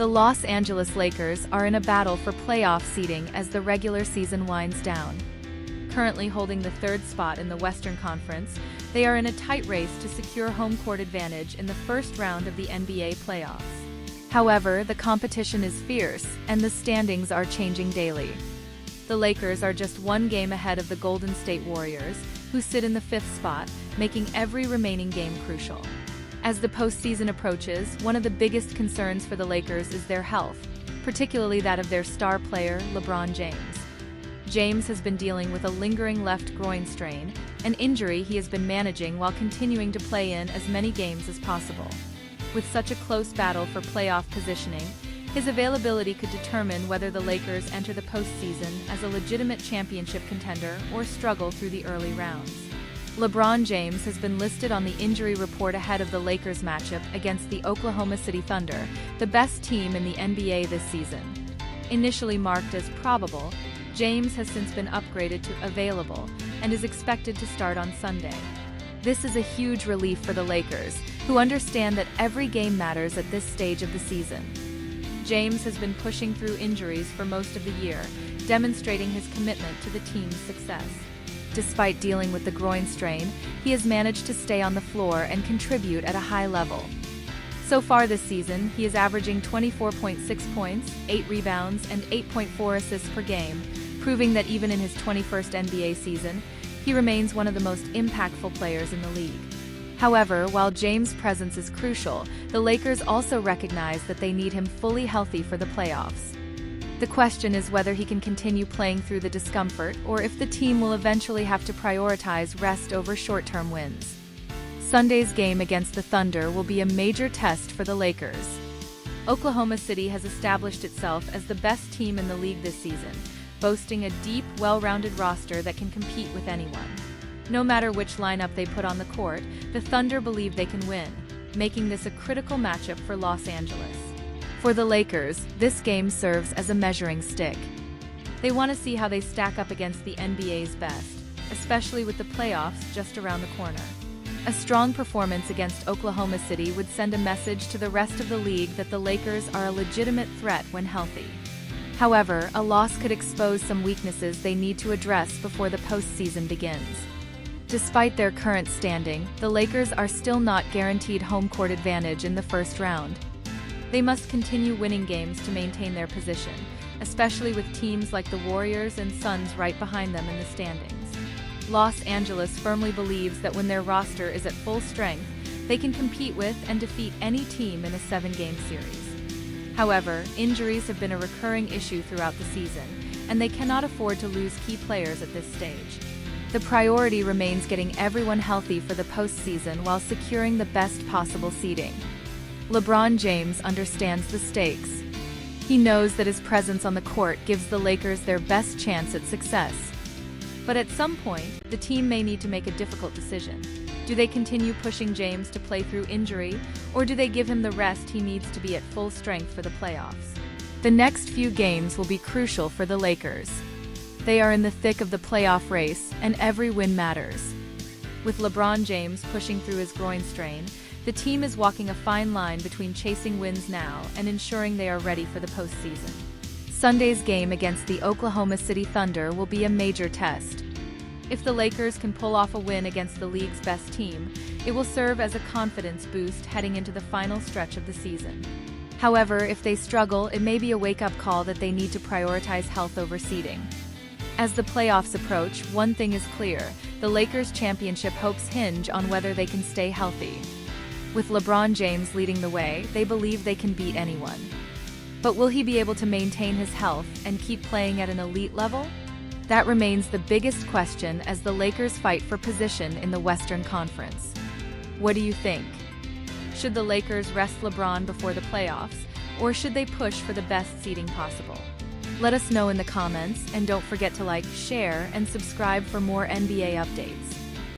The Los Angeles Lakers are in a battle for playoff seeding as the regular season winds down. Currently holding the third spot in the Western Conference, they are in a tight race to secure home court advantage in the first round of the NBA playoffs. However, the competition is fierce, and the standings are changing daily. The Lakers are just one game ahead of the Golden State Warriors, who sit in the fifth spot, making every remaining game crucial. As the postseason approaches, one of the biggest concerns for the Lakers is their health, particularly that of their star player, LeBron James. James has been dealing with a lingering left groin strain, an injury he has been managing while continuing to play in as many games as possible. With such a close battle for playoff positioning, his availability could determine whether the Lakers enter the postseason as a legitimate championship contender or struggle through the early rounds. LeBron James has been listed on the injury report ahead of the Lakers matchup against the Oklahoma City Thunder, the best team in the NBA this season. Initially marked as probable, James has since been upgraded to available and is expected to start on Sunday. This is a huge relief for the Lakers, who understand that every game matters at this stage of the season. James has been pushing through injuries for most of the year, demonstrating his commitment to the team's success. Despite dealing with the groin strain, he has managed to stay on the floor and contribute at a high level. So far this season, he is averaging 24.6 points, 8 rebounds, and 8.4 assists per game, proving that even in his 21st NBA season, he remains one of the most impactful players in the league. However, while James' presence is crucial, the Lakers also recognize that they need him fully healthy for the playoffs. The question is whether he can continue playing through the discomfort or if the team will eventually have to prioritize rest over short-term wins. Sunday's game against the Thunder will be a major test for the Lakers. Oklahoma City has established itself as the best team in the league this season, boasting a deep, well-rounded roster that can compete with anyone. No matter which lineup they put on the court, the Thunder believe they can win, making this a critical matchup for Los Angeles. For the Lakers, this game serves as a measuring stick. They want to see how they stack up against the NBA's best, especially with the playoffs just around the corner. A strong performance against Oklahoma City would send a message to the rest of the league that the Lakers are a legitimate threat when healthy. However, a loss could expose some weaknesses they need to address before the postseason begins. Despite their current standing, the Lakers are still not guaranteed home court advantage in the first round. They must continue winning games to maintain their position, especially with teams like the Warriors and Suns right behind them in the standings. Los Angeles firmly believes that when their roster is at full strength, they can compete with and defeat any team in a 7-game series. However, injuries have been a recurring issue throughout the season, and they cannot afford to lose key players at this stage. The priority remains getting everyone healthy for the postseason while securing the best possible seeding. LeBron James understands the stakes. He knows that his presence on the court gives the Lakers their best chance at success. But at some point, the team may need to make a difficult decision. Do they continue pushing James to play through injury, or do they give him the rest he needs to be at full strength for the playoffs? The next few games will be crucial for the Lakers. They are in the thick of the playoff race, and every win matters. With LeBron James pushing through his groin strain, the team is walking a fine line between chasing wins now and ensuring they are ready for the postseason. Sunday's game against the Oklahoma City Thunder will be a major test. If the Lakers can pull off a win against the league's best team, it will serve as a confidence boost heading into the final stretch of the season. However, if they struggle, it may be a wake-up call that they need to prioritize health over seeding. As the playoffs approach, one thing is clear: the Lakers' championship hopes hinge on whether they can stay healthy. With LeBron James leading the way, they believe they can beat anyone. But will he be able to maintain his health and keep playing at an elite level? That remains the biggest question as the Lakers fight for position in the Western Conference. What do you think? Should the Lakers rest LeBron before the playoffs, or should they push for the best seeding possible? Let us know in the comments, and don't forget to like, share, and subscribe for more NBA updates.